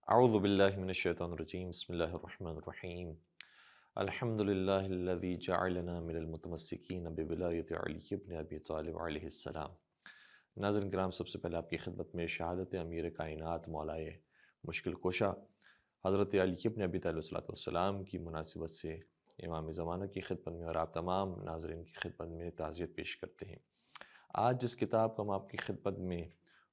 اعوذ باللہ من الشیطان الرجیم بسم اللہ الرحمن الرحیم الحمد للہ الذی جعلنا من المتمسکین بولایت علی بن ابی طالب علیہ السلام۔ ناظرین کرام، سب سے پہلے آپ کی خدمت میں شہادت امیر کائنات مولائے مشکل کوشا حضرت علی بن ابی طالب صلی اللہ علیہ وسلم کی مناسبت سے امام زمانہ کی خدمت میں اور آپ تمام ناظرین کی خدمت میں تعزیت پیش کرتے ہیں۔ آج جس کتاب کو ہم آپ کی خدمت میں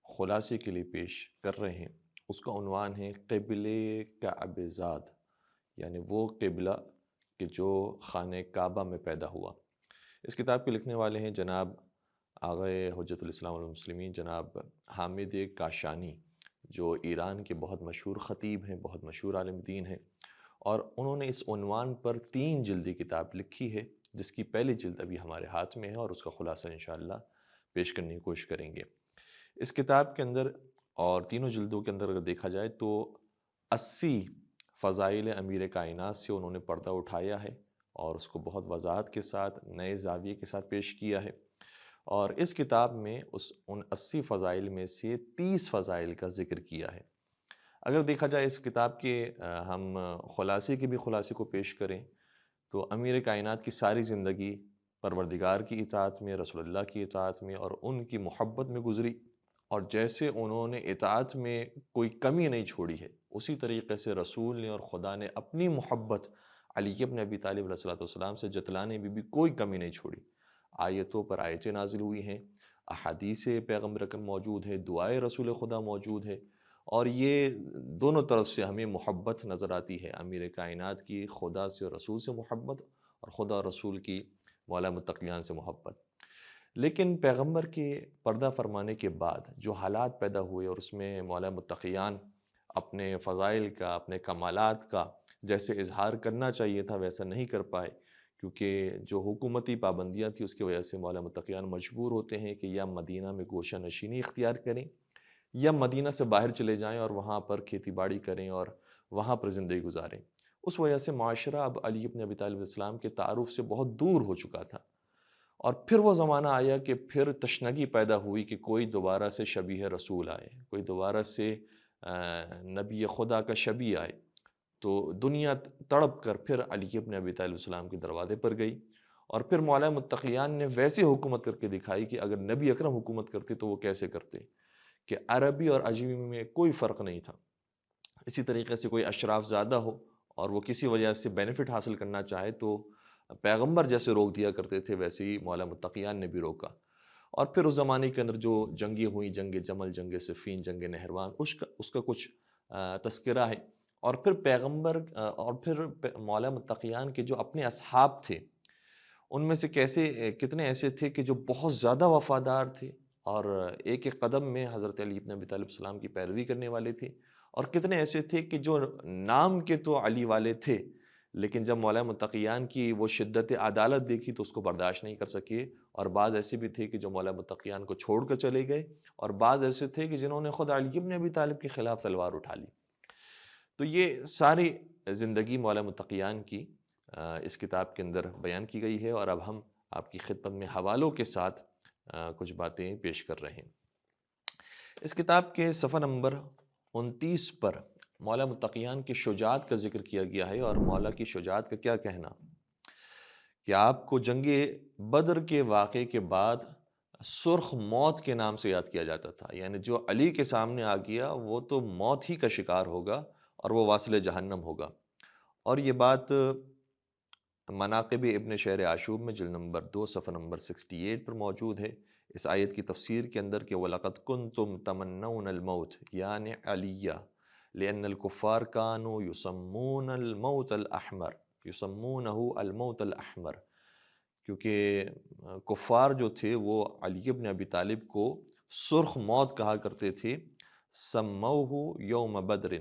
خلاصے کے لیے پیش کر رہے ہیں اس کا عنوان ہے قبلِ کعبہ زاد، یعنی وہ قبلہ کہ جو خانہ کعبہ میں پیدا ہوا۔ اس کتاب کے لکھنے والے ہیں جناب آغائے حجت الاسلام والمسلمین جناب حامد کاشانی، جو ایران کے بہت مشہور خطیب ہیں، بہت مشہور عالم دین ہیں، اور انہوں نے اس عنوان پر 3 جلدی کتاب لکھی ہے، جس کی پہلی جلد ابھی ہمارے ہاتھ میں ہے اور اس کا خلاصہ انشاءاللہ پیش کرنے کی کوشش کریں گے۔ اس کتاب کے اندر اور تینوں جلدوں کے اندر اگر دیکھا جائے تو 80 فضائل امیر کائنات سے انہوں نے پردہ اٹھایا ہے اور اس کو بہت وضاحت کے ساتھ نئے زاویے کے ساتھ پیش کیا ہے، اور اس کتاب میں ان 80 فضائل میں سے 30 فضائل کا ذکر کیا ہے۔ اگر دیکھا جائے اس کتاب کے ہم خلاصے کے بھی خلاصے کو پیش کریں تو امیر کائنات کی ساری زندگی پروردگار کی اطاعت میں، رسول اللہ کی اطاعت میں اور ان کی محبت میں گزری، اور جیسے انہوں نے اطاعت میں کوئی کمی نہیں چھوڑی ہے، اسی طریقے سے رسول نے اور خدا نے اپنی محبت علی بن ابی طالب علیہ السلام سے جتلانے میں بھی کوئی کمی نہیں چھوڑی۔ آیتوں پر آیتیں نازل ہوئی ہیں، احادیث پیغمبر اکرم موجود ہے، دعائے رسول خدا موجود ہے، اور یہ دونوں طرف سے ہمیں محبت نظر آتی ہے، امیر کائنات کی خدا سے اور رسول سے محبت، اور خدا اور رسول کی مولا متقیان سے محبت۔ لیکن پیغمبر کے پردہ فرمانے کے بعد جو حالات پیدا ہوئے اور اس میں مولا متقیان اپنے فضائل کا، اپنے کمالات کا جیسے اظہار کرنا چاہیے تھا ویسا نہیں کر پائے، کیونکہ جو حکومتی پابندیاں تھیں اس کی وجہ سے مولا متقیان مجبور ہوتے ہیں کہ یا مدینہ میں گوشہ نشینی اختیار کریں یا مدینہ سے باہر چلے جائیں اور وہاں پر کھیتی باڑی کریں اور وہاں پر زندگی گزاریں۔ اس وجہ سے معاشرہ اب علی بن ابی طالب علیہ السلام کے تعارف سے بہت دور ہو چکا تھا، اور پھر وہ زمانہ آیا کہ پھر تشنگی پیدا ہوئی کہ کوئی دوبارہ سے شبیہ رسول آئے، کوئی دوبارہ سے نبی خدا کا شبیہ آئے، تو دنیا تڑپ کر پھر علی بن ابی طالب السلام کے دروازے پر گئی، اور پھر مولا متقیان نے ویسے حکومت کر کے دکھائی کہ اگر نبی اکرم حکومت کرتے تو وہ کیسے کرتے، کہ عربی اور عجمی میں کوئی فرق نہیں تھا۔ اسی طریقے سے کوئی اشراف زادہ ہو اور وہ کسی وجہ سے بینیفٹ حاصل کرنا چاہے تو پیغمبر جیسے روک دیا کرتے تھے، ویسے ہی مولا متقیان نے بھی روکا۔ اور پھر اس زمانے کے اندر جو جنگیں ہوئیں، جنگ جمل، جنگ صفین، جنگ نہروان، اس کا کچھ تذکرہ ہے، اور پھر پیغمبر اور پھر مولا متقیان کے جو اپنے اصحاب تھے ان میں سے کتنے ایسے تھے کہ جو بہت زیادہ وفادار تھے اور ایک ایک قدم میں حضرت علی بن ابی طالب السلام کی پیروی کرنے والے تھے، اور کتنے ایسے تھے کہ جو نام کے تو علی والے تھے لیکن جب مولا متقیان کی وہ شدت عدالت دیکھی تو اس کو برداشت نہیں کر سکے، اور بعض ایسے بھی تھے کہ جو مولا متقیان کو چھوڑ کر چلے گئے، اور بعض ایسے تھے کہ جنہوں نے خود علی بن ابی طالب کے خلاف تلوار اٹھا لی۔ تو یہ ساری زندگی مولا متقیان کی اس کتاب کے اندر بیان کی گئی ہے، اور اب ہم آپ کی خدمت میں حوالوں کے ساتھ کچھ باتیں پیش کر رہے ہیں۔ اس کتاب کے صفحہ نمبر 29 پر مولا متقیان کی شجاعت کا ذکر کیا گیا ہے، اور مولا کی شجاعت کا کیا کہنا کہ آپ کو جنگ بدر کے واقعے کے بعد سرخ موت کے نام سے یاد کیا جاتا تھا، یعنی جو علی کے سامنے آ گیا وہ تو موت ہی کا شکار ہوگا اور وہ واصل جہنم ہوگا۔ اور یہ بات مناقب ابن شہر عاشوب میں جلد نمبر 2 صفحہ نمبر 68 پر موجود ہے، اس آیت کی تفسیر کے اندر کہ وَلَقَدْ كُنْتُمْ تَمَنَّوْنَ الْمَوْتِ یعنی علیہ لأن الكفار كانوا يسمون الموت الأحمر، يسمونه الموت الأحمر، کیونکہ کفار جو تھے وہ علی بن ابی طالب کو سرخ موت کہا کرتے تھے، سموہ یوم بدر،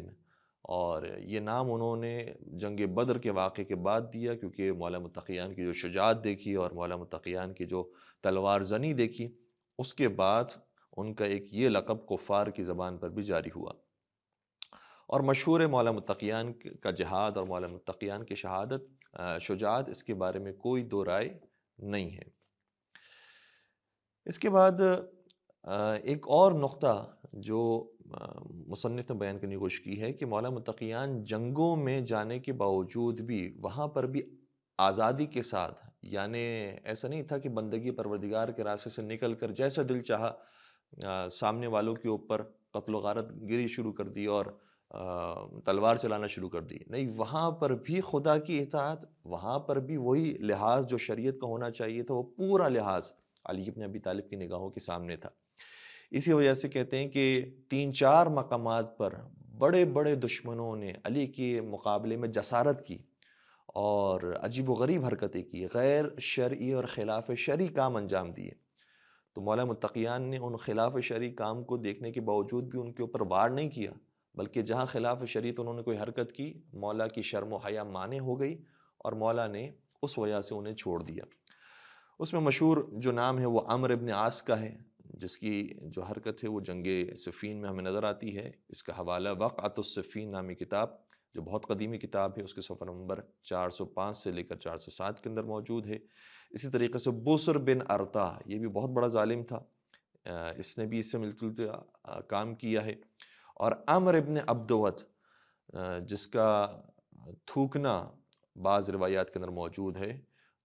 اور یہ نام انہوں نے جنگ بدر کے واقعے کے بعد دیا کیونکہ مولا متقیان کی جو شجاعت دیکھی اور مولا متقیان کی جو تلوار زنی دیکھی، اس کے بعد ان کا ایک یہ لقب کفار کی زبان پر بھی جاری ہوا۔ اور مشہور مولا متقیان کا جہاد اور مولا متقیان کی شجاعت، اس کے بارے میں کوئی دو رائے نہیں ہے۔ اس کے بعد ایک اور نقطہ جو مصنف نے بیان کرنے کی کوشش کی ہے کہ مولا متقیان جنگوں میں جانے کے باوجود بھی وہاں پر بھی آزادی کے ساتھ، یعنی ایسا نہیں تھا کہ بندگی پروردگار کے راستے سے نکل کر جیسا دل چاہا سامنے والوں کے اوپر قتل و غارت گری شروع کر دی اور تلوار چلانا شروع کر دی. نہیں، وہاں پر بھی خدا کی اطاعت، وہاں پر بھی وہی لحاظ جو شریعت کا ہونا چاہیے تھا، وہ پورا لحاظ علی ابن ابی طالب کی نگاہوں کے سامنے تھا. اسی وجہ سے کہتے ہیں کہ 3-4 مقامات پر بڑے بڑے دشمنوں نے علی کے مقابلے میں جسارت کی اور عجیب و غریب حرکتیں کی، غیر شرعی اور خلاف شرعی کام انجام دیے. تو مولا متقیان نے ان خلاف شرعی کام کو دیکھنے کے باوجود بھی ان کے اوپر وار نہیں کیا، بلکہ جہاں خلاف شریعت انہوں نے کوئی حرکت کی، مولا کی شرم و حیا مانے ہو گئی اور مولا نے اس وجہ سے انہیں چھوڑ دیا. اس میں مشہور جو نام ہے وہ عمرو ابن عاص کا ہے، جس کی جو حرکت ہے وہ جنگ صفین میں ہمیں نظر آتی ہے. اس کا حوالہ وقعۃ الصفین نامی کتاب، جو بہت قدیمی کتاب ہے، اس کے صفحہ نمبر 405 سے لے کر 407 کے اندر موجود ہے. اسی طریقے سے بصر بن ارطا، یہ بھی بہت بڑا ظالم تھا، اس نے بھی اس سے ملتا جلتا کام کیا ہے. اور عمرو ابن عبدوت، جس کا تھوکنا بعض روایات کے اندر موجود ہے،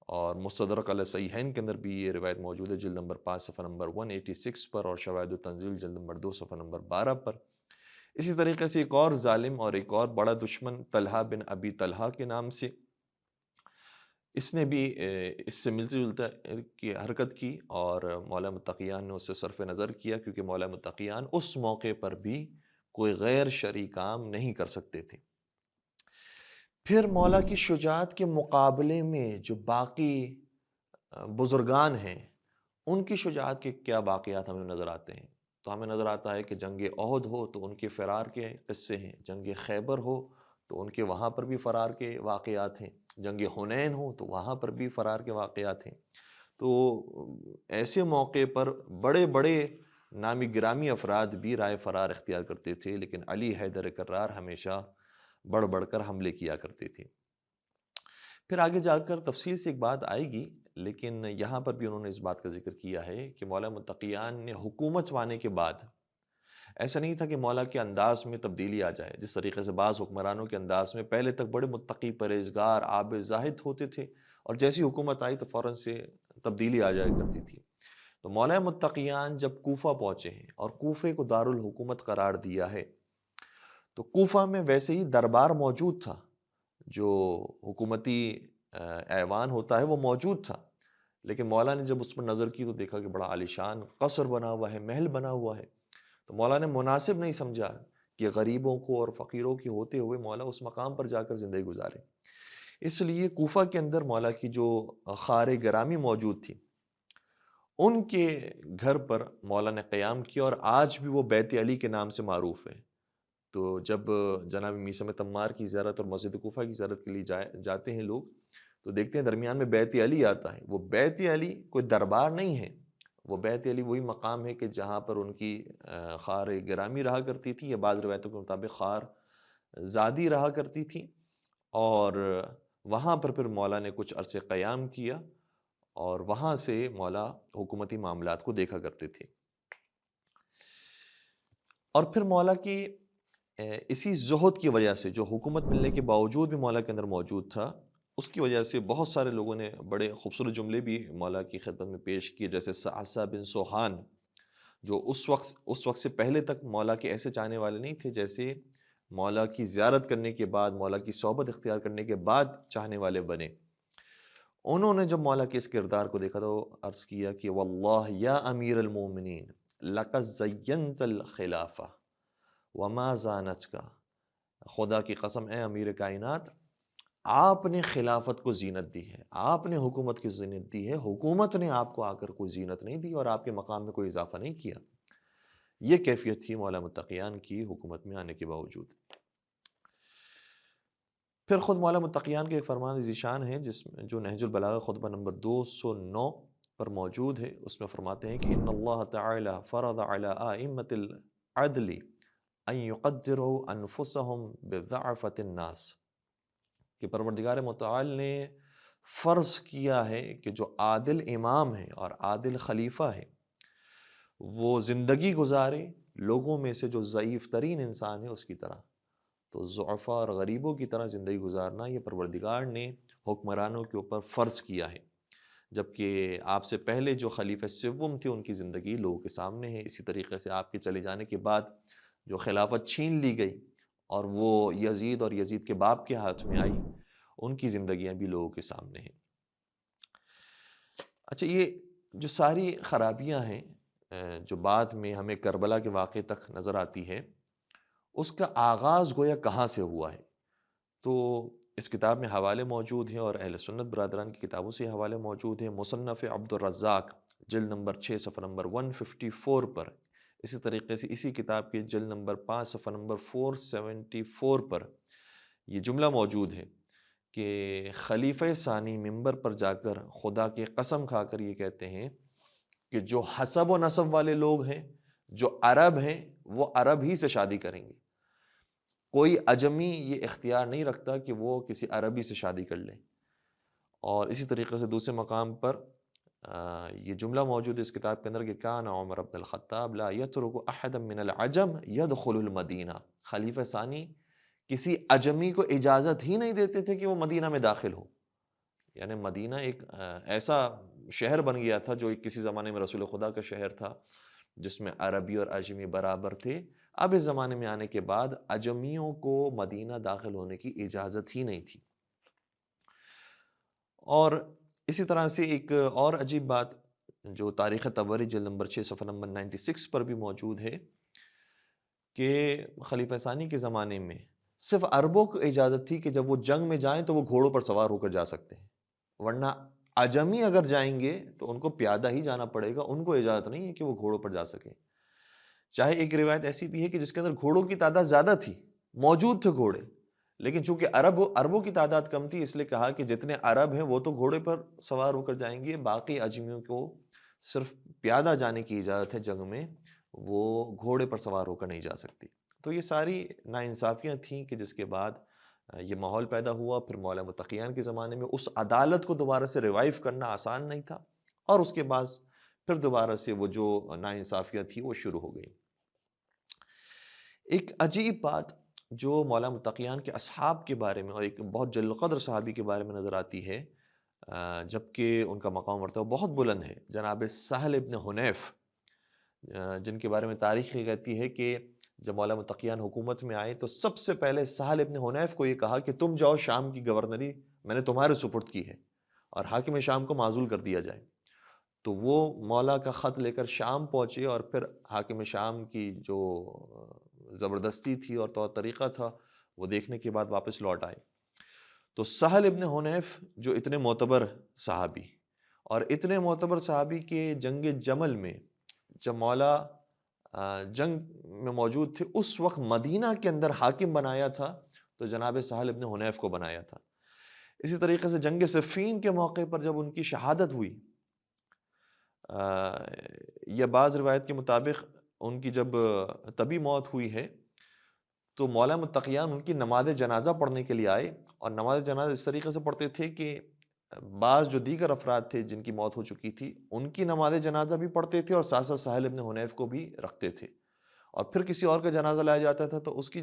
اور مستدرک علی صحیحین کے اندر بھی یہ روایت موجود ہے، جلد نمبر 5 صفحہ نمبر 186 پر، اور شواہد التنزیل جلد نمبر 2 صفحہ نمبر 12 پر. اسی طریقے سے ایک اور ظالم اور ایک اور بڑا دشمن طلحہ بن ابی طلحہ کے نام سے، اس نے بھی اس سے ملتا جلتا کی حرکت کی اور مولا متقیان نے اس سے صرف نظر کیا، کیونکہ مولا متقیان اس موقع پر بھی کوئی غیر شرعی کام نہیں کر سکتے تھے. پھر مولا کی شجاعت کے مقابلے میں جو باقی بزرگان ہیں، ان کی شجاعت کے کیا واقعات ہمیں نظر آتے ہیں؟ تو ہمیں نظر آتا ہے کہ جنگ احد ہو تو ان کے فرار کے قصے ہیں، جنگ خیبر ہو تو ان کے وہاں پر بھی فرار کے واقعات ہیں، جنگ حنین ہو تو وہاں پر بھی فرار کے واقعات ہیں. تو ایسے موقع پر بڑے بڑے نامی گرامی افراد بھی رائے فرار اختیار کرتے تھے، لیکن علی حیدر کرار ہمیشہ بڑھ بڑھ کر حملے کیا کرتے تھے. پھر آگے جا کر تفصیل سے ایک بات آئے گی، لیکن یہاں پر بھی انہوں نے اس بات کا ذکر کیا ہے کہ مولا متقیان نے حکومت پانے کے بعد ایسا نہیں تھا کہ مولا کے انداز میں تبدیلی آ جائے. جس طریقے سے بعض حکمرانوں کے انداز میں پہلے تک بڑے متقی، پرہیزگار، عابد، زاہد ہوتے تھے، اور جیسی حکومت آئی تو فوراً سے تبدیلی آ جایا کرتی تھی. تو مولا متقیان جب کوفہ پہنچے ہیں اور کوفے کو دارالحکومت قرار دیا ہے، تو کوفہ میں ویسے ہی دربار موجود تھا، جو حکومتی ایوان ہوتا ہے وہ موجود تھا، لیکن مولا نے جب اس پر نظر کی تو دیکھا کہ بڑا عالیشان قصر بنا ہوا ہے، محل بنا ہوا ہے. تو مولا نے مناسب نہیں سمجھا کہ غریبوں کو اور فقیروں کی ہوتے ہوئے مولا اس مقام پر جا کر زندگی گزارے. اس لیے کوفہ کے اندر مولا کی جو خار گرامی موجود تھی، ان کے گھر پر مولا نے قیام کیا، اور آج بھی وہ بیت علی کے نام سے معروف ہے. تو جب جناب میثم تمار کی زیارت اور مسجد کوفہ کی زیارت کے لیے جاتے ہیں لوگ، تو دیکھتے ہیں درمیان میں بیت علی آتا ہے. وہ بیت علی کوئی دربار نہیں ہے، وہ بیت علی وہی مقام ہے کہ جہاں پر ان کی خار گرامی رہا کرتی تھی، یا بعض روایتوں کے مطابق خار زادی رہا کرتی تھی. اور وہاں پر پھر مولا نے کچھ عرصے قیام کیا، اور وہاں سے مولا حکومتی معاملات کو دیکھا کرتے تھے. اور پھر مولا کی اسی زہد کی وجہ سے، جو حکومت ملنے کے باوجود بھی مولا کے اندر موجود تھا، اس کی وجہ سے بہت سارے لوگوں نے بڑے خوبصورت جملے بھی مولا کی خدمت میں پیش کیے، جیسے سعصع بن سوحان، جو اس وقت سے پہلے تک مولا کے ایسے چاہنے والے نہیں تھے، جیسے مولا کی زیارت کرنے کے بعد، مولا کی صحبت اختیار کرنے کے بعد چاہنے والے بنے. انہوں نے جب مولا کے اس کردار کو دیکھا تو عرض کیا کہ واللہ یا امیر المومنین لقد زینت الخلافہ وما زانت کا، خدا کی قسم اے امیر کائنات، آپ نے خلافت کو زینت دی ہے، آپ نے حکومت کی زینت دی ہے، حکومت نے آپ کو آ کر کوئی زینت نہیں دی اور آپ کے مقام میں کوئی اضافہ نہیں کیا. یہ کیفیت تھی مولا متقیان کی حکومت میں آنے کے باوجود. پھر خود مولا متقیان کے ایک فرمان ذیشان ہے، جو نہج البلاغہ خطبہ نمبر 209 پر موجود ہے. اس میں فرماتے ہیں کہ ان اللہ تعالی فرض علی ائمۃ العدل ان یقدروا انفسهم بضعفۃ الناس، کہ پروردگار متعال نے فرض کیا ہے کہ جو عادل امام ہے اور عادل خلیفہ ہے، وہ زندگی گزارے لوگوں میں سے جو ضعیف ترین انسان ہے اس کی طرح، تو ضعفاء اور غریبوں کی طرح زندگی گزارنا یہ پروردگار نے حکمرانوں کے اوپر فرض کیا ہے، جبکہ آپ سے پہلے جو خلیفہ سوم تھے ان کی زندگی لوگوں کے سامنے ہے۔ اسی طریقے سے آپ کے چلے جانے کے بعد جو خلافت چھین لی گئی اور وہ یزید اور یزید کے باپ کے ہاتھ میں آئی، ان کی زندگیاں بھی لوگوں کے سامنے ہیں۔ اچھا، یہ جو ساری خرابیاں ہیں جو بعد میں ہمیں کربلا کے واقعے تک نظر آتی ہے، اس کا آغاز گویا کہاں سے ہوا ہے؟ تو اس کتاب میں حوالے موجود ہیں اور اہل سنت برادران کی کتابوں سے حوالے موجود ہیں۔ مصنف عبد الرزاق جلد نمبر 6 صفحہ نمبر 154 پر، اسی طریقے سے اسی کتاب کے جلد نمبر 5 صفحہ نمبر 474 پر یہ جملہ موجود ہے کہ خلیفہ ثانی منبر پر جا کر خدا کی قسم کھا کر یہ کہتے ہیں کہ جو حسب و نسب والے لوگ ہیں، جو عرب ہیں، وہ عرب ہی سے شادی کریں گے۔ کوئی اجمی یہ اختیار نہیں رکھتا کہ وہ کسی عربی سے شادی کر لے۔ اور اسی طریقے سے دوسرے مقام پر یہ جملہ موجود ہے اس کتاب کے اندر کہ کان عمر بن الخطاب لا یترک احدا من العجم یدخل المدینہ، خلیفہ ثانی کسی اجمی کو اجازت ہی نہیں دیتے تھے کہ وہ مدینہ میں داخل ہو۔ یعنی مدینہ ایک ایسا شہر بن گیا تھا جو کسی زمانے میں رسول خدا کا شہر تھا، جس میں عربی اور اجمی برابر تھے۔ اب اس زمانے میں آنے کے بعد اجمیوں کو مدینہ داخل ہونے کی اجازت ہی نہیں تھی۔ اور اسی طرح سے ایک اور عجیب بات جو تاریخ طبری جلد نمبر 6 صفحہ نمبر 96 پر بھی موجود ہے کہ خلیفہ ثانی کے زمانے میں صرف عربوں کو اجازت تھی کہ جب وہ جنگ میں جائیں تو وہ گھوڑوں پر سوار ہو کر جا سکتے ہیں، ورنہ اجمی اگر جائیں گے تو ان کو پیادہ ہی جانا پڑے گا، ان کو اجازت نہیں ہے کہ وہ گھوڑوں پر جا سکیں۔ چاہے ایک روایت ایسی بھی ہے کہ جس کے اندر گھوڑوں کی تعداد زیادہ تھی، موجود تھے گھوڑے، لیکن چونکہ عربوں کی تعداد کم تھی، اس لیے کہا کہ جتنے عرب ہیں وہ تو گھوڑے پر سوار ہو کر جائیں گے، باقی اجمیوں کو صرف پیادہ جانے کی اجازت ہے جنگ میں، وہ گھوڑے پر سوار ہو کر نہیں جا سکتی۔ تو یہ ساری ناانصافیاں تھیں کہ جس کے بعد یہ ماحول پیدا ہوا۔ پھر مولا متقیان کے زمانے میں اس عدالت کو دوبارہ سے ریوائیو کرنا آسان نہیں تھا، اور اس کے بعد پھر دوبارہ سے وہ جو ناانصافیاں تھیں وہ شروع ہو گئی۔ ایک عجیب بات جو مولا متقیان کے اصحاب کے بارے میں اور ایک بہت جلیل القدر صحابی کے بارے میں نظر آتی ہے، جبکہ ان کا مقام مرتبہ بہت بلند ہے، جناب سہل ابن حنیف، جن کے بارے میں تاریخ یہ کہتی ہے کہ جب مولا متقیان حکومت میں آئے تو سب سے پہلے سہل ابن حنیف کو یہ کہا کہ تم جاؤ، شام کی گورنری میں نے تمہارے سپرد کی ہے اور حاکم شام کو معزول کر دیا جائے۔ تو وہ مولا کا خط لے کر شام پہنچے اور پھر حاکم شام کی جو زبردستی تھی اور طور طریقہ تھا وہ دیکھنے کے بعد واپس لوٹ آئے۔ تو سہل ابن حنیف جو اتنے معتبر صحابی، اور اتنے معتبر صحابی کے جنگ جمل میں جب مولا جنگ میں موجود تھے، اس وقت مدینہ کے اندر حاکم بنایا تھا تو جناب سہل ابن حنیف کو بنایا تھا۔ اسی طریقے سے جنگ صفین کے موقع پر جب ان کی شہادت ہوئی، یا بعض روایت کے مطابق ان کی جب طبی موت ہوئی ہے تو مولا متقیان ان کی نماز جنازہ پڑھنے کے لیے آئے، اور نماز جنازہ اس طریقے سے پڑھتے تھے کہ بعض جو دیگر افراد تھے جن کی موت ہو چکی تھی ان کی نماز جنازہ بھی پڑھتے تھے اور ساتھ ساتھ سہل ابن حنیف کو بھی رکھتے تھے، اور پھر کسی اور کا جنازہ لایا جاتا تھا تو اس کی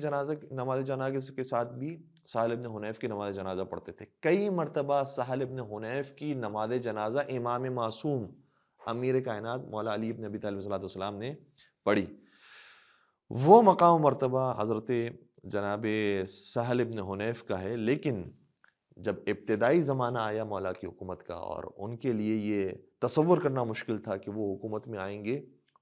نماز جنازہ کے ساتھ بھی سہل ابن حنیف کی نماز جنازہ پڑھتے تھے۔ کئی مرتبہ سہل ابن حنیف کی نماز جنازہ امام معصوم امیر کائنات مولا علی ابن ابی طالب صلی اللہ علیہ وسلم نے پڑھی۔ وہ مقام مرتبہ حضرت جناب سہل ابن حنیف کا ہے، لیکن جب ابتدائی زمانہ آیا مولا کی حکومت کا اور ان کے لیے یہ تصور کرنا مشکل تھا کہ وہ حکومت میں آئیں گے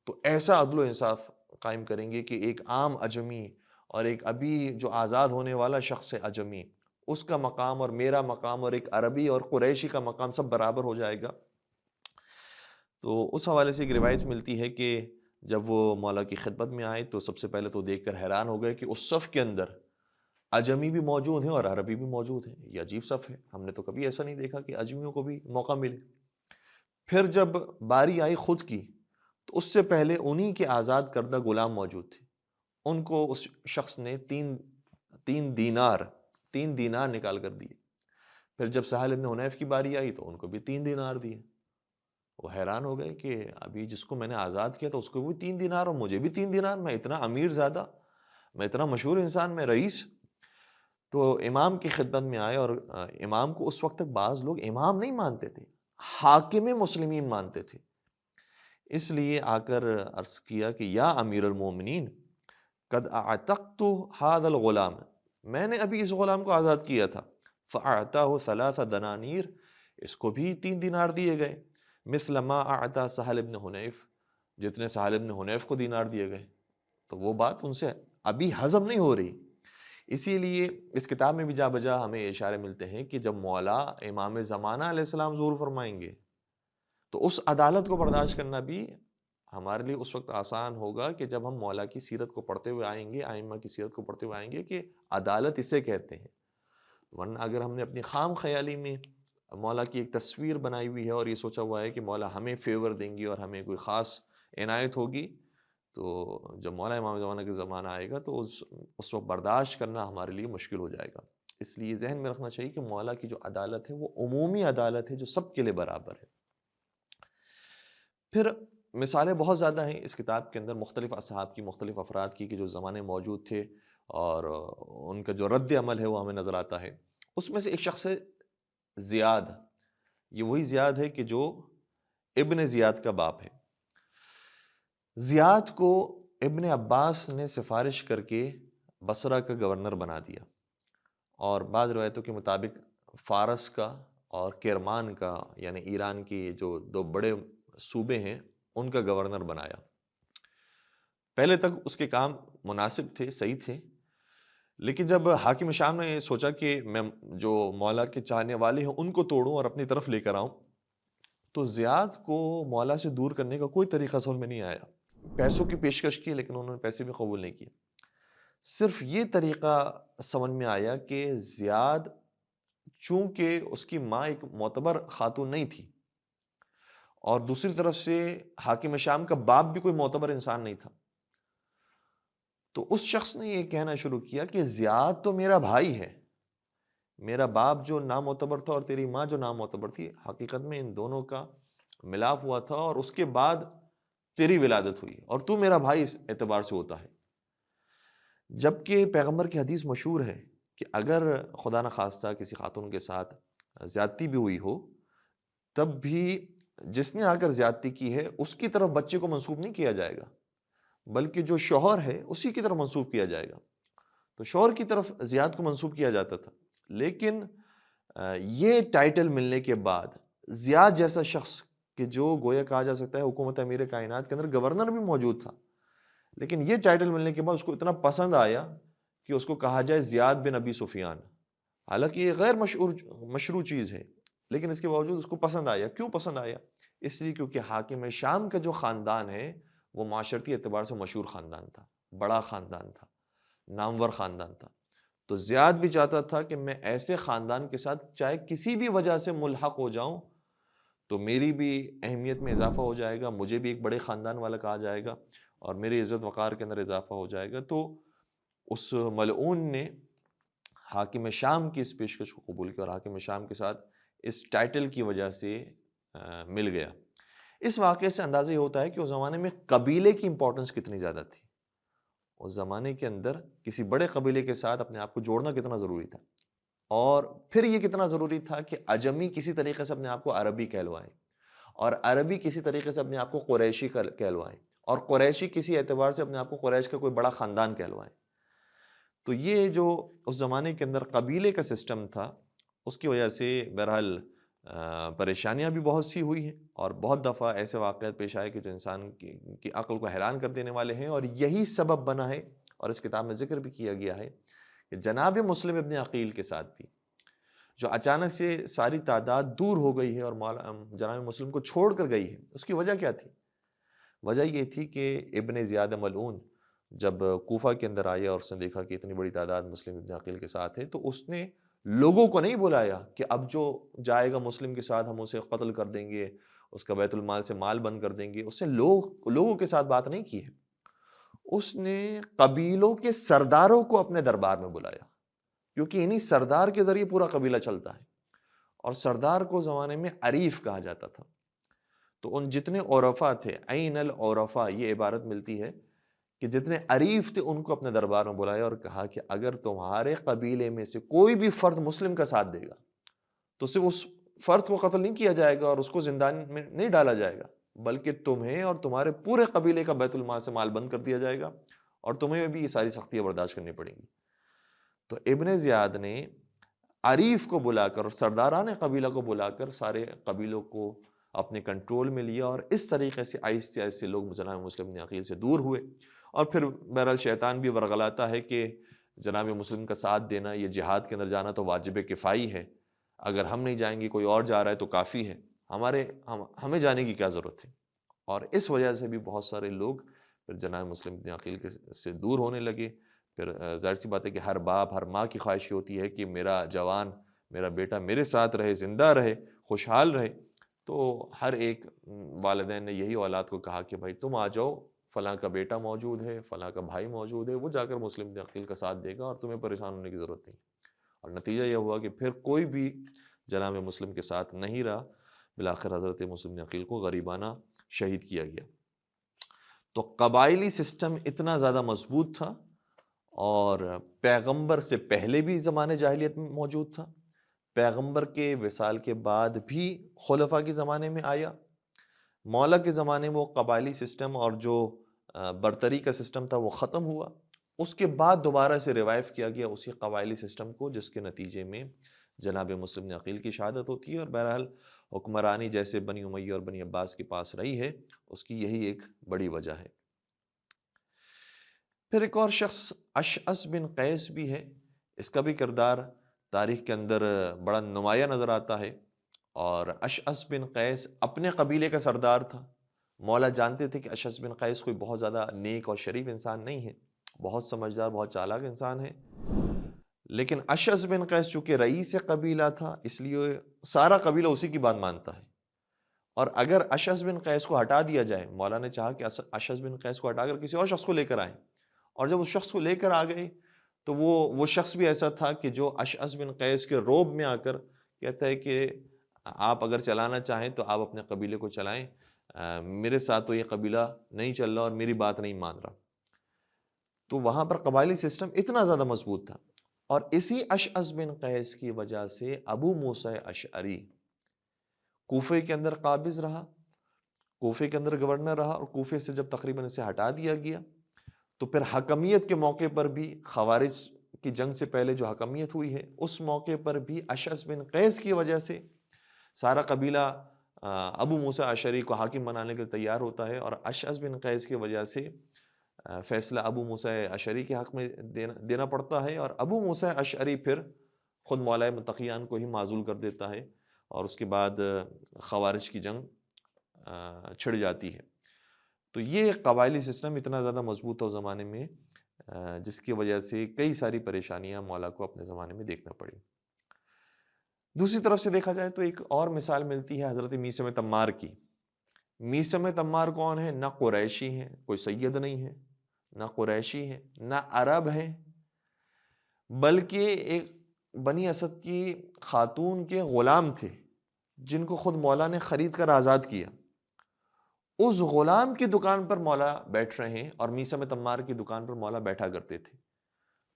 تو ایسا عدل و انصاف قائم کریں گے کہ ایک عام اجمی اور ایک ابھی جو آزاد ہونے والا شخص ہے اجمی، اس کا مقام اور میرا مقام اور ایک عربی اور قریشی کا مقام سب برابر ہو جائے گا۔ تو اس حوالے سے ایک روایت ملتی ہے کہ جب وہ مولا کی خدمت میں آئے تو سب سے پہلے تو دیکھ کر حیران ہو گئے کہ اس صف کے اندر اجمی بھی موجود ہیں اور عربی بھی موجود ہیں۔ یہ عجیب صف ہے، ہم نے تو کبھی ایسا نہیں دیکھا کہ اجمیوں کو بھی موقع ملے۔ پھر جب باری آئی خود کی تو اس سے پہلے انہی کے آزاد کردہ غلام موجود تھے، ان کو اس شخص نے تین دینار نکال کر دیے۔ پھر جب سہل ابن حنیف کی باری آئی تو ان کو بھی 3 دینار دیے۔ وہ حیران ہو گئے کہ ابھی جس کو میں نے آزاد کیا تھا اس کو بھی 3 دینار اور مجھے بھی 3 دینار، میں اتنا امیر زادہ، میں اتنا مشہور انسان، میں رئیس۔ تو امام کی خدمت میں آئے، اور امام کو اس وقت تک بعض لوگ امام نہیں مانتے تھے، حاکم مسلمین مانتے تھے۔ اس لیے آ کر عرض کیا کہ یا امیر المومنین قد اعتقت هذا الغلام، میں نے ابھی اس غلام کو آزاد کیا تھا۔ فاعطاه 3 دنانیر، اس کو بھی 3 دینار دیے گئے، مثل ما اعطى سہل بن حنیف، جتنے سہل بن حنیف کو دینار دیے گئے۔ تو وہ بات ان سے ابھی ہضم نہیں ہو رہی۔ اسی لیے اس کتاب میں بھی جا بجا ہمیں اشارے ملتے ہیں کہ جب مولا امام زمانہ علیہ السلام ظہور فرمائیں گے تو اس عدالت کو برداشت کرنا بھی ہمارے لیے اس وقت آسان ہوگا کہ جب ہم مولا کی سیرت کو پڑھتے ہوئے آئیں گے، ائمہ کی سیرت کو پڑھتے ہوئے آئیں گے کہ عدالت اسے کہتے ہیں۔ ورنہ اگر ہم نے اپنی خام خیالی میں مولا کی ایک تصویر بنائی ہوئی ہے اور یہ سوچا ہوا ہے کہ مولا ہمیں فیور دیں گے اور ہمیں کوئی خاص عنایت ہوگی، تو جب مولا امام زمانہ کے زمانہ آئے گا تو اس وقت برداشت کرنا ہمارے لیے مشکل ہو جائے گا۔ اس لیے ذہن میں رکھنا چاہیے کہ مولا کی جو عدالت ہے وہ عمومی عدالت ہے جو سب کے لیے برابر ہے۔ پھر مثالیں بہت زیادہ ہیں اس کتاب کے اندر، مختلف اصحاب کی، مختلف افراد کی کہ جو زمانے موجود تھے اور ان کا جو رد عمل ہے وہ ہمیں نظر آتا ہے۔ اس میں سے ایک شخص ہے زیاد، یہ وہی زیاد ہے کہ جو ابن زیاد کا باپ ہے۔ زیاد کو ابن عباس نے سفارش کر کے بصرہ کا گورنر بنا دیا، اور بعض روایتوں کے مطابق فارس کا اور کرمان کا، یعنی ایران کی جو 2 بڑے صوبے ہیں، ان کا گورنر بنایا۔ پہلے تک اس کے کام مناسب تھے، صحیح تھے، لیکن جب حاکم شام نے سوچا کہ میں جو مولا کے چاہنے والے ہیں ان کو توڑوں اور اپنی طرف لے کر آؤں، تو زیاد کو مولا سے دور کرنے کا کوئی طریقہ سمجھ میں نہیں آیا۔ پیسوں کی پیشکش کی لیکن انہوں نے پیسے بھی قبول نہیں کیے۔ صرف یہ طریقہ سمجھ میں آیا کہ زیاد چونکہ اس کی ماں ایک معتبر خاتون نہیں تھی، اور دوسری طرف سے حاکم شام کا باپ بھی کوئی معتبر انسان نہیں تھا، تو اس شخص نے یہ کہنا شروع کیا کہ زیاد تو میرا بھائی ہے، میرا باپ جو نامعتبر تھا اور تیری ماں جو نامعتبر تھی، حقیقت میں ان دونوں کا ملاپ ہوا تھا اور اس کے بعد تیری ولادت ہوئی، اور تو میرا بھائی اس اعتبار سے ہوتا ہے۔ جبکہ پیغمبر کی حدیث مشہور ہے کہ اگر خدا نخواستہ کسی خاتون کے ساتھ زیادتی بھی ہوئی ہو، تب بھی جس نے آ کر زیادتی کی ہے اس کی طرف بچے کو منسوب نہیں کیا جائے گا، بلکہ جو شوہر ہے اسی کی طرف منسوب کیا جائے گا۔ تو شوہر کی طرف زیاد کو منسوب کیا جاتا تھا، لیکن یہ ٹائٹل ملنے کے بعد زیاد جیسا شخص کہ جو گویا کہا جا سکتا ہے حکومت امیر کائنات کے اندر گورنر بھی موجود تھا، لیکن یہ ٹائٹل ملنے کے بعد اس کو اتنا پسند آیا کہ اس کو کہا جائے زیاد بن ابی سفیان۔ حالانکہ یہ غیر مشروع چیز ہے، لیکن اس کے باوجود اس کو پسند آیا۔ کیوں پسند آیا؟ اس لیے کیونکہ حاکم شام کا جو خاندان ہے وہ معاشرتی اعتبار سے مشہور خاندان تھا، بڑا خاندان تھا، نامور خاندان تھا۔ تو زیاد بھی چاہتا تھا کہ میں ایسے خاندان کے ساتھ چاہے کسی بھی وجہ سے ملحق ہو جاؤں تو میری بھی اہمیت میں اضافہ ہو جائے گا، مجھے بھی ایک بڑے خاندان والا کہا جائے گا اور میری عزت وقار کے اندر اضافہ ہو جائے گا۔ تو اس ملعون نے حاکم شام کی اس پیشکش کو قبول کیا اور حاکم شام کے ساتھ اس ٹائٹل کی وجہ سے مل گیا۔ اس واقعے سے اندازہ یہ ہوتا ہے کہ اس زمانے میں قبیلے کی امپورٹنس کتنی زیادہ تھی۔ اس زمانے کے اندر کسی بڑے قبیلے کے ساتھ اپنے آپ کو جوڑنا کتنا ضروری تھا، اور پھر یہ کتنا ضروری تھا کہ اجمی کسی طریقے سے اپنے آپ کو عربی کہلوائیں، اور عربی کسی طریقے سے اپنے آپ کو قریشی کہلوائیں، اور قریشی کسی اعتبار سے اپنے آپ کو قریش کا کوئی بڑا خاندان کہلوائیں۔ تو یہ جو اس زمانے کے اندر قبیلے کا سسٹم تھا، اس کی وجہ سے بہرحال پریشانیاں بھی بہت سی ہوئی ہیں، اور بہت دفعہ ایسے واقعات پیش آئے کہ جو انسان کی عقل کو حیران کر دینے والے ہیں، اور یہی سبب بنا ہے، اور اس کتاب میں ذکر بھی کیا گیا ہے کہ جناب مسلم ابن عقیل کے ساتھ بھی جو اچانک سے ساری تعداد دور ہو گئی ہے اور جناب مسلم کو چھوڑ کر گئی ہے، اس کی وجہ کیا تھی؟ وجہ یہ تھی کہ ابن زیاد ملعون جب کوفہ کے اندر آیا اور اس نے دیکھا کہ اتنی بڑی تعداد مسلم ابن عقیل کے ساتھ ہے، تو اس نے لوگوں کو نہیں بلایا کہ اب جو جائے گا مسلم کے ساتھ ہم اسے قتل کر دیں گے، اس کا بیت المال سے مال بند کر دیں گے۔ اس نے لوگوں کے ساتھ بات نہیں کی ہے، اس نے قبیلوں کے سرداروں کو اپنے دربار میں بلایا، کیونکہ انہی سردار کے ذریعے پورا قبیلہ چلتا ہے، اور سردار کو زمانے میں عریف کہا جاتا تھا۔ تو ان جتنے عرفا تھے، عین العرفا یہ عبارت ملتی ہے کہ جتنے عریف تھے ان کو اپنے دربار میں بلایا اور کہا کہ اگر تمہارے قبیلے میں سے کوئی بھی فرد مسلم کا ساتھ دے گا تو صرف اس فرد کو قتل نہیں کیا جائے گا اور اس کو زندان میں نہیں ڈالا جائے گا، بلکہ تمہیں اور تمہارے پورے قبیلے کا بیت المال سے مال بند کر دیا جائے گا اور تمہیں بھی یہ ساری سختیاں برداشت کرنی پڑیں گی۔ تو ابن زیاد نے عریف کو بلا کر اور سرداران قبیلہ کو بلا کر سارے قبیلوں کو اپنے کنٹرول میں لیا اور اس طریقے سے آہستہ آہستہ لوگ جناب مسلم بن عقیل سے دور ہوئے۔ اور پھر بہرحال شیطان بھی ورغلاتا ہے کہ جناب مسلم کا ساتھ دینا، یہ جہاد کے اندر جانا تو واجب کفائی ہے، اگر ہم نہیں جائیں گے کوئی اور جا رہا ہے تو کافی ہے، ہمیں جانے کی کیا ضرورت ہے۔ اور اس وجہ سے بھی بہت سارے لوگ پھر جناب مسلم بن عقیل سے دور ہونے لگے۔ پھر ظاہر سی بات ہے کہ ہر باپ ہر ماں کی خواہش ہوتی ہے کہ میرا جوان، میرا بیٹا میرے ساتھ رہے، زندہ رہے، خوشحال رہے۔ تو ہر ایک والدین نے یہی اولاد کو کہا کہ بھائی تم آ جاؤ، فلاں کا بیٹا موجود ہے، فلاں کا بھائی موجود ہے، وہ جا کر مسلم بن عقیل کا ساتھ دے گا اور تمہیں پریشان ہونے کی ضرورت نہیں۔ اور نتیجہ یہ ہوا کہ پھر کوئی بھی جناب مسلم کے ساتھ نہیں رہا، بالآخر حضرت مسلم بن عقیل کو غریبانہ شہید کیا گیا۔ تو قبائلی سسٹم اتنا زیادہ مضبوط تھا اور پیغمبر سے پہلے بھی زمانے جاہلیت میں موجود تھا، پیغمبر کے وصال کے بعد بھی خلفاء کے زمانے میں آیا۔ مولا کے زمانے میں وہ قبائلی سسٹم اور جو برتری کا سسٹم تھا وہ ختم ہوا، اس کے بعد دوبارہ سے ریوائیو کیا گیا اسی قبائلی سسٹم کو، جس کے نتیجے میں جناب مسلم بن عقیل کی شہادت ہوتی ہے۔ اور بہرحال حکمرانی جیسے بنی امیہ اور بنی عباس کے پاس رہی ہے، اس کی یہی ایک بڑی وجہ ہے۔ پھر ایک اور شخص اشعث بن قیس بھی ہے، اس کا بھی کردار تاریخ کے اندر بڑا نمایاں نظر آتا ہے۔ اور اشعث بن قیس اپنے قبیلے کا سردار تھا، مولا جانتے تھے کہ اشعث بن قیس کوئی بہت زیادہ نیک اور شریف انسان نہیں ہے، بہت سمجھدار بہت چالاک انسان ہے، لیکن اشعث بن قیس چونکہ رئیس قبیلہ تھا اس لیے سارا قبیلہ اسی کی بات مانتا ہے۔ اور اگر اشعث بن قیس کو ہٹا دیا جائے، مولا نے چاہا کہ اشعث بن قیس کو ہٹا کر کسی اور شخص کو لے کر آئیں، اور جب اس شخص کو لے کر آ گئے تو وہ شخص بھی ایسا تھا کہ جو اشعث بن قیس کے روب میں آ کر کہتا ہے کہ آپ اگر چلانا چاہیں تو آپ اپنے قبیلے کو چلائیں، میرے ساتھ تو یہ قبیلہ نہیں چل رہا اور میری بات نہیں مان رہا۔ تو وہاں پر قبائلی سسٹم اتنا زیادہ مضبوط تھا، اور اسی اشعث بن قیس کی وجہ سے ابو موسیٰ اشعری کوفے کے اندر قابض رہا، کوفے کے اندر گورنر رہا، اور کوفے سے جب تقریباً اسے ہٹا دیا گیا تو پھر حکمیت کے موقع پر بھی، خوارج کی جنگ سے پہلے جو حکمیت ہوئی ہے اس موقع پر بھی اشعث بن قیس کی وجہ سے سارا قبیلہ ابو موسیٰ اشعری کو حاکم بنانے کے لیے تیار ہوتا ہے، اور اشعث بن قیس کی وجہ سے فیصلہ ابو موسیٰ اشعری کے حق میں دینا پڑتا ہے، اور ابو موسیٰ اشعری پھر خود مولا متقیان کو ہی معزول کر دیتا ہے، اور اس کے بعد خوارج کی جنگ چھڑ جاتی ہے۔ تو یہ قبائلی سسٹم اتنا زیادہ مضبوط تھا اس زمانے میں، جس کی وجہ سے کئی ساری پریشانیاں مولا کو اپنے زمانے میں دیکھنا پڑی۔ دوسری طرف سے دیکھا جائے تو ایک اور مثال ملتی ہے حضرت میثم تمار کی۔ میثم تمار کون ہے؟ نہ قریشی ہیں، کوئی سید نہیں ہے، نہ قریشی ہے، نہ عرب ہیں، بلکہ ایک بنی اسد کی خاتون کے غلام تھے جن کو خود مولا نے خرید کر آزاد کیا۔ اس غلام کی دکان پر مولا بیٹھ رہے ہیں اور میثم تمار کی دکان پر مولا بیٹھا کرتے تھے۔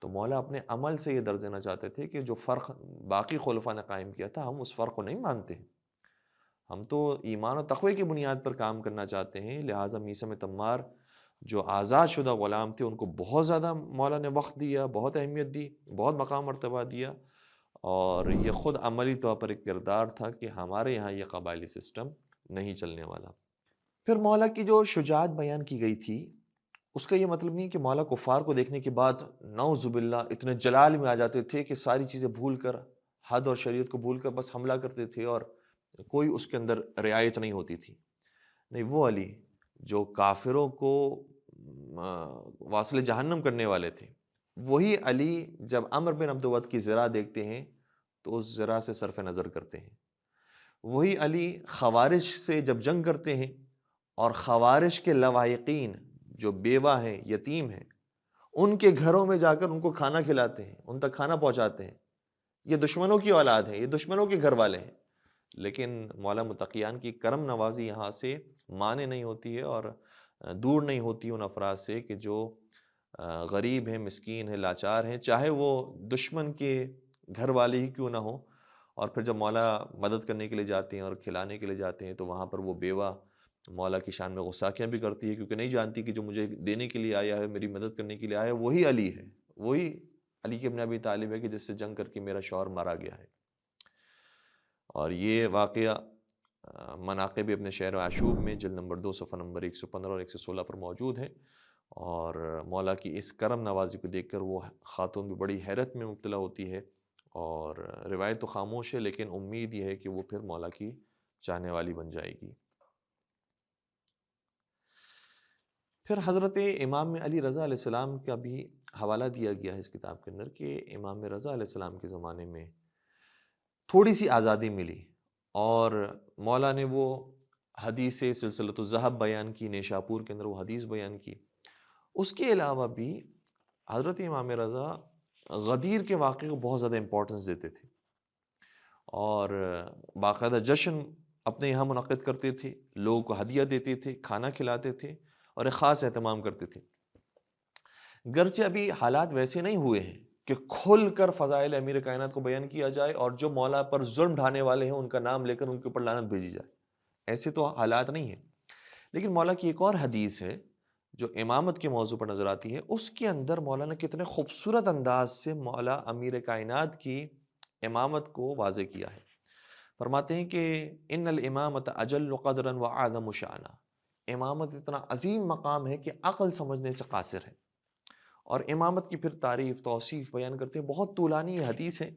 تو مولا اپنے عمل سے یہ درج دینا چاہتے تھے کہ جو فرق باقی خلفاء نے قائم کیا تھا ہم اس فرق کو نہیں مانتے، ہم تو ایمان و تقوی کی بنیاد پر کام کرنا چاہتے ہیں، لہٰذا میثم تمار جو آزاد شدہ غلام تھے ان کو بہت زیادہ مولا نے وقت دیا، بہت اہمیت دی، بہت مقام مرتبہ دیا، اور یہ خود عملی طور پر ایک کردار تھا کہ ہمارے یہاں یہ قبائلی سسٹم نہیں چلنے والا۔ پھر مولا کی جو شجاعت بیان کی گئی تھی اس کا یہ مطلب نہیں کہ مولا کفار کو دیکھنے کے بعد نعوذ باللہ اتنے جلال میں آ جاتے تھے کہ ساری چیزیں بھول کر، حد اور شریعت کو بھول کر بس حملہ کرتے تھے اور کوئی اس کے اندر رعایت نہیں ہوتی تھی۔ نہیں، وہ علی جو کافروں کو واصل جہنم کرنے والے تھے، وہی علی جب عمر بن عبد ود کی زرہ دیکھتے ہیں تو اس زرہ سے صرف نظر کرتے ہیں۔ وہی علی خوارج سے جب جنگ کرتے ہیں اور خوارج کے لواحقین جو بیوہ ہیں، یتیم ہیں، ان کے گھروں میں جا کر ان کو کھانا کھلاتے ہیں، ان تک کھانا پہنچاتے ہیں، یہ دشمنوں کی اولاد ہیں، یہ دشمنوں کے گھر والے ہیں، لیکن مولا متقیان کی کرم نوازی یہاں سے مانے نہیں ہوتی ہے اور دور نہیں ہوتی ان افراد سے کہ جو غریب ہیں، مسکین ہیں، لاچار ہیں، چاہے وہ دشمن کے گھر والے ہی کیوں نہ ہوں۔ اور پھر جب مولا مدد کرنے کے لیے جاتے ہیں اور کھلانے کے لیے جاتے ہیں تو وہاں پر وہ بیوہ مولا کی شان میں غصاکیاں بھی کرتی ہے، کیونکہ نہیں جانتی کہ جو مجھے دینے کے لیے آیا ہے، میری مدد کرنے کے لیے آیا ہے، وہی علی ہے، وہی علی ابن ابی طالب ہے کہ جس سے جنگ کر کے میرا شوہر مارا گیا ہے۔ اور یہ واقعہ مناقب ابن شہر عاشوب میں جلد نمبر 2 صفحہ نمبر 115 اور 116 پر موجود ہے۔ اور مولا کی اس کرم نوازی کو دیکھ کر وہ خاتون بھی بڑی حیرت میں مبتلا ہوتی ہے، اور روایت تو خاموش ہے لیکن امید یہ ہے کہ وہ پھر مولا کی چاہنے والی بن جائے گی۔ پھر حضرت امام علی رضا علیہ السلام کا بھی حوالہ دیا گیا ہے اس کتاب کے اندر کہ امام رضا علیہ السلام کے زمانے میں تھوڑی سی آزادی ملی، اور مولا نے وہ حدیث سلسلۃ الذہب بیان کی، نیشاپور کے اندر وہ حدیث بیان کی۔ اس کے علاوہ بھی حضرت امام رضا غدیر کے واقعے کو بہت زیادہ امپورٹنس دیتے تھے، اور باقاعدہ جشن اپنے یہاں منعقد کرتے تھے، لوگوں کو ہدیہ دیتے تھے، کھانا کھلاتے تھے اور ایک خاص اہتمام کرتے تھے۔ گرچہ ابھی حالات ویسے نہیں ہوئے ہیں کہ کھل کر فضائل امیر کائنات کو بیان کیا جائے اور جو مولا پر ظلم ڈھانے والے ہیں ان کا نام لے کر ان کے اوپر لعنت بھیجی جائے، ایسے تو حالات نہیں ہیں۔ لیکن مولا کی ایک اور حدیث ہے جو امامت کے موضوع پر نظر آتی ہے، اس کے اندر مولا نے کتنے خوبصورت انداز سے مولا امیر کائنات کی امامت کو واضح کیا ہے۔ فرماتے ہیں کہ ان الامامت اجل قدرا واعظم شأنا، امامت اتنا عظیم مقام ہے کہ عقل سمجھنے سے قاصر ہے۔ اور امامت کی پھر تعریف توصیف بیان کرتے ہیں، بہت طولانی حدیث ہے،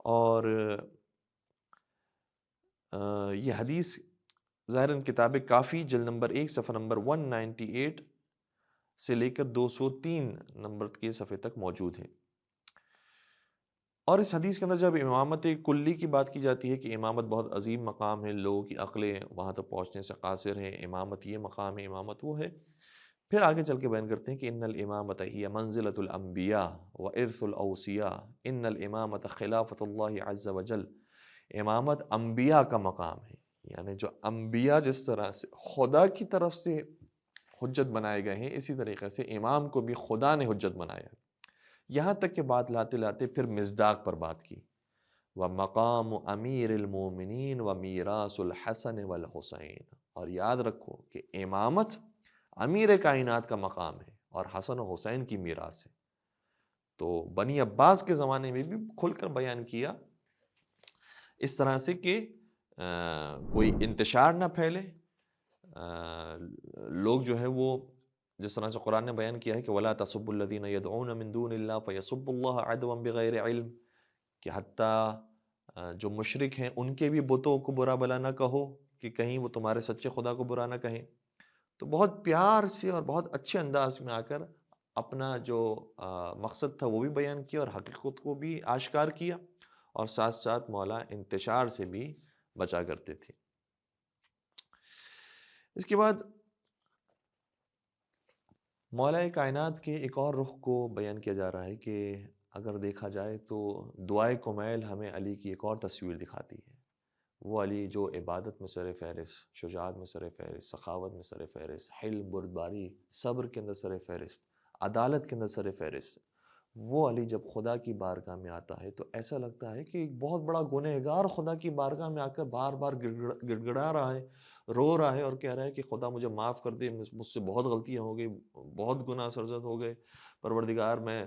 اور یہ حدیث ظاہراً کتاب کافی جلد نمبر 1 صفحہ نمبر 198 سے لے کر 203 نمبر کے صفحے تک موجود ہے۔ اور اس حدیث کے اندر جب امامت کلی کی بات کی جاتی ہے کہ امامت بہت عظیم مقام ہے، لوگوں کی عقلیں وہاں تک پہنچنے سے قاصر ہیں، امامت یہ مقام ہے، امامت وہ ہے، پھر آگے چل کے بیان کرتے ہیں کہ ان الامامت ہی منزلۃ الانبیاء و ارث الاوصیاء، ان الامامت خلافۃ اللہ عز وجل، امامت انبیاء کا مقام ہے، یعنی جو انبیاء جس طرح سے خدا کی طرف سے حجت بنائے گئے ہیں، اسی طریقے سے امام کو بھی خدا نے حجت بنایا ہے۔ یہاں تک کہ بات لاتے لاتے پھر مصداق پر بات کی، وَمَقَامُ أَمِيرِ الْمُؤْمِنِينَ وَمِيرَاثُ الْحَسَنِ وَالْحُسَيْنِ، اور یاد رکھو کہ امامت امیر کائنات کا مقام ہے اور حسن و حسین کی میراث ہے۔ تو بنی عباس کے زمانے میں بھی کھل کر بیان کیا، اس طرح سے کہ کوئی انتشار نہ پھیلے، لوگ جو ہے وہ جس طرح سے قرآن نے بیان کیا ہے کہ وَلَا تَسُبُّوا الَّذِينَ يَدْعُونَ مِن دُونِ اللَّهِ فَيَسُبُّوا اللَّهَ عَدْوًا بِغَيْرِ عِلْم، کہ حتیٰ جو مشرک ہیں ان کے بھی بتوں کو برا بلا نہ کہو کہ کہیں وہ تمہارے سچے خدا کو برا نہ کہیں۔ تو بہت پیار سے اور بہت اچھے انداز میں آ کر اپنا جو مقصد تھا وہ بھی بیان کیا اور حقیقت کو بھی آشکار کیا، اور ساتھ ساتھ مولا انتشار سے بھی بچا کرتے تھے۔ اس کے بعد مولا کائنات کے ایک اور رخ کو بیان کیا جا رہا ہے کہ اگر دیکھا جائے تو دعائے کمیل ہمیں علی کی ایک اور تصویر دکھاتی ہے۔ وہ علی جو عبادت میں سر فہرست، شجاعت میں سر فہرست، سخاوت میں سر فہرست، حلم، بردباری، صبر کے اندر سر فہرست، عدالت کے اندر سر فہرست، وہ علی جب خدا کی بارگاہ میں آتا ہے تو ایسا لگتا ہے کہ ایک بہت بڑا گنہگار خدا کی بارگاہ میں آ کر بار بار گڑ گڑا رہا ہے، رو رہا ہے اور کہہ رہا ہے کہ خدا مجھے معاف کر دے، مجھ سے بہت غلطیاں ہو گئی، بہت گناہ سرزد ہو گئے، پروردگار میں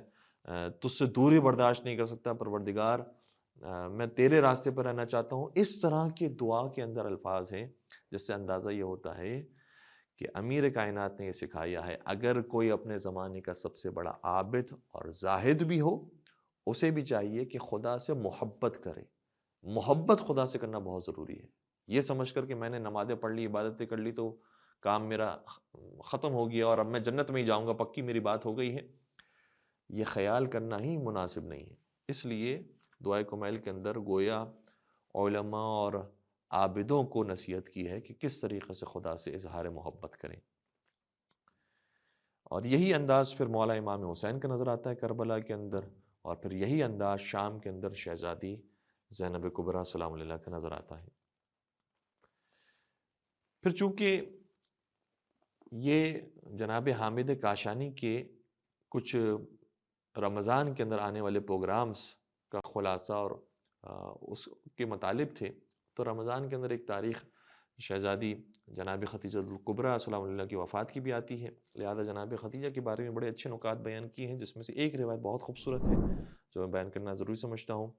تجھ سے دوری برداشت نہیں کر سکتا، پروردگار میں تیرے راستے پر رہنا چاہتا ہوں۔ اس طرح کے دعا کے اندر الفاظ ہیں جس سے اندازہ یہ ہوتا ہے کہ امیر کائنات نے یہ سکھایا ہے اگر کوئی اپنے زمانے کا سب سے بڑا عابد اور زاہد بھی ہو، اسے بھی چاہیے کہ خدا سے محبت کرے۔ محبت خدا سے کرنا بہت ضروری ہے۔ یہ سمجھ کر کہ میں نے نمازیں پڑھ لی، عبادتیں کر لی تو کام میرا ختم ہو گیا اور اب میں جنت میں ہی جاؤں گا، پکی میری بات ہو گئی ہے، یہ خیال کرنا ہی مناسب نہیں ہے۔ اس لیے دعائے کمیل کے اندر گویا علماء اور عابدوں کو نصیحت کی ہے کہ کس طریقے سے خدا سے اظہار محبت کریں، اور یہی انداز پھر مولا امام حسین کا نظر آتا ہے کربلا کے اندر، اور پھر یہی انداز شام کے اندر شہزادی زینب کبریٰ سلام اللہ کا نظر آتا ہے۔ پھر چونکہ یہ جناب حامد کاشانی کے کچھ رمضان کے اندر آنے والے پروگرامز کا خلاصہ اور اس کے مطالب تھے، تو رمضان کے اندر ایک تاریخ شہزادی جناب ختیجہ الکبریٰ سلام اللہ کی وفات کی بھی آتی ہے، لہذا جناب ختیجہ کے بارے میں بڑے اچھے نکات بیان کیے ہیں، جس میں سے ایک روایت بہت خوبصورت ہے جو میں بیان کرنا ضروری سمجھتا ہوں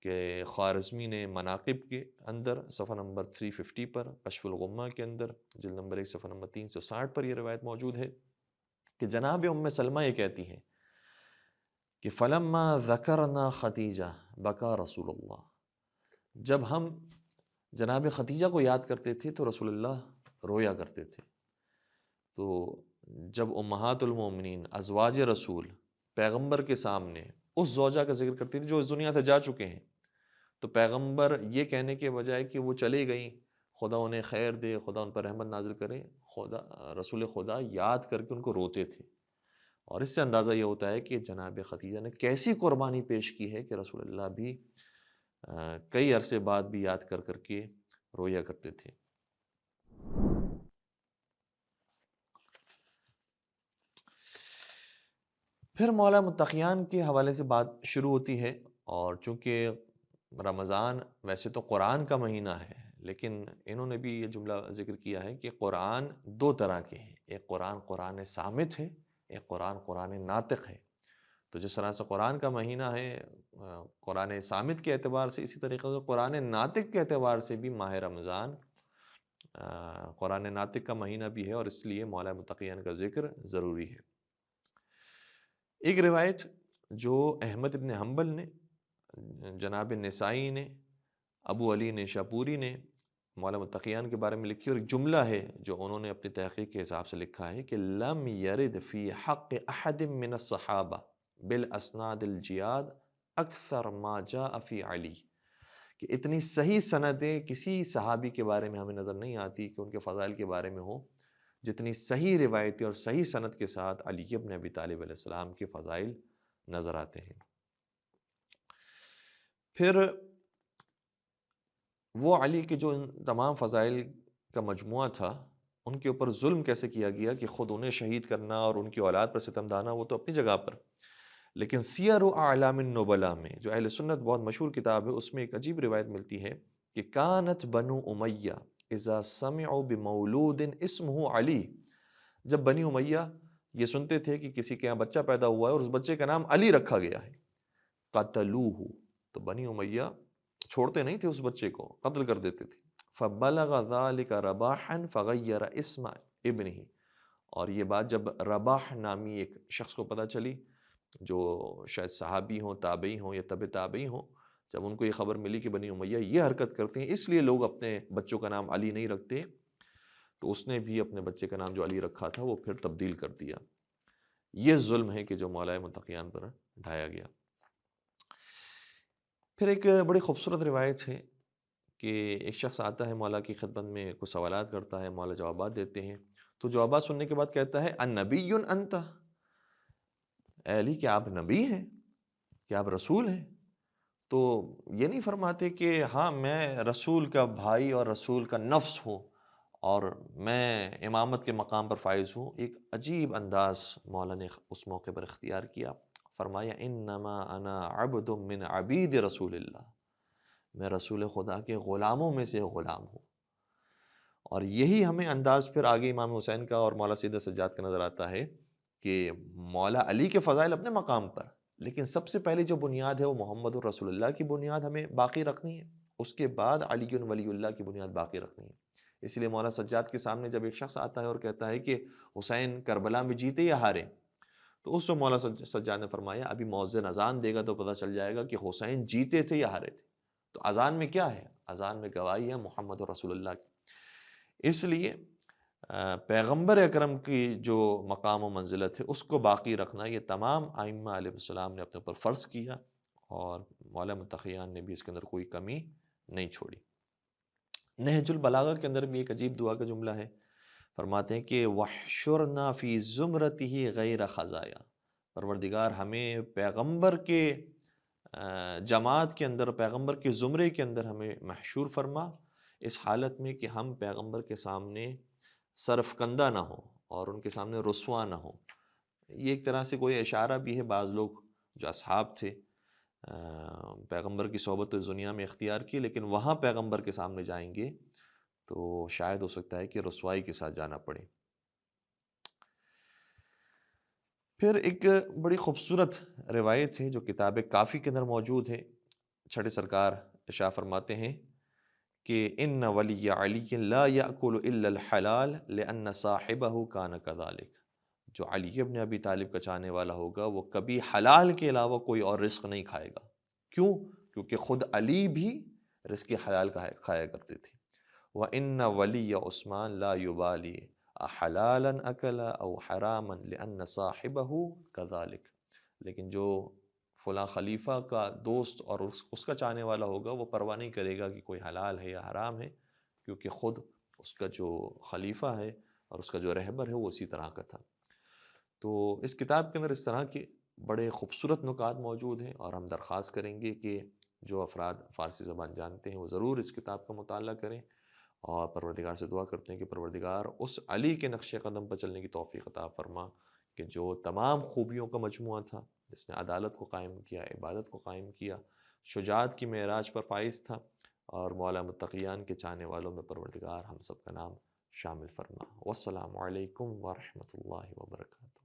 کہ خوارزمی نے مناقب کے اندر صفحہ نمبر 350 پر، کشف الغمہ کے اندر جلد نمبر 1 صفحہ نمبر 360 پر یہ روایت موجود ہے کہ جناب ام سلمہ یہ کہتی ہیں کہ فَلَمَّا ذَكَرْنَا خَدِیجَةَ بَكَى رسول اللہ، جب ہم جناب ختیجہ کو یاد کرتے تھے تو رسول اللہ رویا کرتے تھے۔ تو جب امہات المومنین ازواج رسول پیغمبر کے سامنے اس زوجہ کا ذکر کرتی تھی جو اس دنیا سے جا چکے ہیں، تو پیغمبر یہ کہنے کے بجائے کہ وہ چلے گئیں، خدا انہیں خیر دے، خدا ان پر رحمت نازل کرے، رسول خدا یاد کر کے ان کو روتے تھے۔ اور اس سے اندازہ یہ ہوتا ہے کہ جناب ختیجہ نے کیسی قربانی پیش کی ہے کہ رسول اللہ بھی کئی عرصے بعد بھی یاد کر کر کے رویا کرتے تھے۔ پھر مولا متقیان کے حوالے سے بات شروع ہوتی ہے، اور چونکہ رمضان ویسے تو قرآن کا مہینہ ہے، لیکن انہوں نے بھی یہ جملہ ذکر کیا ہے کہ قرآن دو طرح کے ہیں، ایک قرآن صامت ہے، ایک قرآن ناطق ہے۔ تو جس طرح سے قرآن کا مہینہ ہے قرآن صامت کے اعتبار سے، اسی طریقے سے قرآن ناطق کے اعتبار سے بھی ماہ رمضان قرآن ناطق کا مہینہ بھی ہے، اور اس لیے مولا متقیان کا ذکر ضروری ہے۔ ایک روایت جو احمد ابن حنبل نے، جناب نسائی نے، ابو علی نیشاپوری نے مولا متقیان کے بارے میں لکھی، اور ایک جملہ ہے جو انہوں نے اپنی تحقیق کے حساب سے لکھا ہے کہ لم یرد فی حق احد من الصحابہ بالاسناد الجیاد اکثر ما جاء فی علی، کہ اتنی صحیح سندیں کسی صحابی کے بارے میں ہمیں نظر نہیں آتی کہ ان کے فضائل کے بارے میں ہو، جتنی صحیح روایتی اور صحیح سند کے ساتھ علی ابن ابی طالب علیہ السلام کے فضائل نظر آتے ہیں۔ پھر وہ علی کے جو ان تمام فضائل کا مجموعہ تھا، ان کے اوپر ظلم کیسے کیا گیا کہ خود انہیں شہید کرنا اور ان کی اولاد پر ستم ڈھانا، وہ تو اپنی جگہ پر، لیکن سیر و اعلام النبلاء میں جو اہل سنت بہت مشہور کتاب ہے، اس میں ایک عجیب روایت ملتی ہے کہ کانت بنو امیہ اذا سمعوا بمولود اسمہ علی، جب بنی امیہ یہ سنتے تھے کہ کسی کے یہاں بچہ پیدا ہوا ہے اور اس بچے کا نام علی رکھا گیا ہے، قتلوہ، تو بنی امیہ چھوڑتے نہیں تھے، اس بچے کو قتل کر دیتے تھے۔ فبلغ ذلك رباحا فغیر اسم ابنہ، اور یہ بات جب رباح نامی ایک شخص کو پتہ چلی، جو شاید صحابی ہوں، تابعی ہوں یا تبع تابعی ہوں، جب ان کو یہ خبر ملی کہ بنی امیہ یہ حرکت کرتے ہیں اس لیے لوگ اپنے بچوں کا نام علی نہیں رکھتے، تو اس نے بھی اپنے بچے کا نام جو علی رکھا تھا وہ پھر تبدیل کر دیا۔ یہ ظلم ہے کہ جو مولا متقیان پر ڈھایا گیا۔ پھر ایک بڑی خوبصورت روایت ہے کہ ایک شخص آتا ہے مولا کی خدمت میں، کچھ سوالات کرتا ہے، مولا جوابات دیتے ہیں، تو جوابات سننے کے بعد کہتا ہے النبی انت، اے علی کیا آپ نبی ہیں، کیا آپ رسول ہیں؟ تو یہ نہیں فرماتے کہ ہاں میں رسول کا بھائی اور رسول کا نفس ہوں اور میں امامت کے مقام پر فائز ہوں۔ ایک عجیب انداز مولا نے اس موقع پر اختیار کیا، فرمایا انما انا عبد من عبید رسول اللہ، میں رسول خدا کے غلاموں میں سے غلام ہوں۔ اور یہی ہمیں انداز پھر آگے امام حسین کا اور مولا سید سجاد کا نظر آتا ہے کہ مولا علی کے فضائل اپنے مقام پر، لیکن سب سے پہلے جو بنیاد ہے وہ محمد الرسول اللہ کی بنیاد ہمیں باقی رکھنی ہے، اس کے بعد علی ولی اللہ کی بنیاد باقی رکھنی ہے۔ اس لیے مولا سجاد کے سامنے جب ایک شخص آتا ہے اور کہتا ہے کہ حسین کربلا میں جیتے یا ہارے، تو اس سے مولا سجاد نے فرمایا ابھی مؤذن اذان دے گا تو پتہ چل جائے گا کہ حسین جیتے تھے یا ہارے تھے۔ تو اذان میں کیا ہے؟ اذان میں گواہی ہے محمد رسول اللہ کی۔ اس لیے پیغمبر اکرم کی جو مقام و منزلت ہے اس کو باقی رکھنا یہ تمام ائمہ علیہ السلام نے اپنے اوپر فرض کیا، اور مولا متقیان نے بھی اس کے اندر کوئی کمی نہیں چھوڑی۔ نہج البلاغہ کے اندر بھی ایک عجیب دعا کا جملہ ہے، فرماتے ہیں کہ وَحْشُرْنَا فِي زُمْرَتِهِ غَيْرَ خَزَايَا، پروردگار ہمیں پیغمبر کے جماعت کے اندر، پیغمبر کے زمرے کے اندر ہمیں محشور فرما، اس حالت میں کہ ہم پیغمبر کے سامنے سرفکندہ نہ ہوں اور ان کے سامنے رسوا نہ ہوں۔ یہ ایک طرح سے کوئی اشارہ بھی ہے، بعض لوگ جو اصحاب تھے پیغمبر کی صحبت اس دنیا میں اختیار کی، لیکن وہاں پیغمبر کے سامنے جائیں گے تو شاید ہو سکتا ہے کہ رسوائی کے ساتھ جانا پڑے۔ پھر ایک بڑی خوبصورت روایت ہے جو کتاب کافی کے اندر موجود ہے۔ چھٹے سرکار ارشاد فرماتے ہیں کہ ان ولی علی لا یأکل الا الحلال لأن صاحبہ کان کذالک، جو علی ابن ابی طالب کا چاہنے والا ہوگا وہ کبھی حلال کے علاوہ کوئی اور رزق نہیں کھائے گا۔ کیوں؟ کیونکہ خود علی بھی رزق حلال کھایا کرتے تھے۔ وَإِنَّ وَلِيَّ عثمان لا يُبَالِي أَحَلَالًا أَكَلَ أَوْ حَرَامًا لِأَنَّ صَاحِبَهُ كَذَلِكَ، لیکن جو فلاں خلیفہ کا دوست اور اس کا چاہنے والا ہوگا وہ پرواہ نہیں کرے گا کہ کوئی حلال ہے یا حرام ہے، کیونکہ خود اس کا جو خلیفہ ہے اور اس کا جو رہبر ہے وہ اسی طرح کا تھا۔ تو اس کتاب کے اندر اس طرح کے بڑے خوبصورت نکات موجود ہیں، اور ہم درخواست کریں گے کہ جو افراد فارسی زبان جانتے ہیں وہ ضرور اس کتاب کا مطالعہ کریں، اور پروردگار سے دعا کرتے ہیں کہ پروردگار اس علی کے نقش قدم پر چلنے کی توفیق عطا فرما کہ جو تمام خوبیوں کا مجموعہ تھا، جس نے عدالت کو قائم کیا، عبادت کو قائم کیا، شجاعت کی معراج پر فائز تھا، اور مولا متقیان کے چاہنے والوں میں پروردگار ہم سب کا نام شامل فرما۔ والسلام علیکم ورحمۃ اللہ وبرکاتہ۔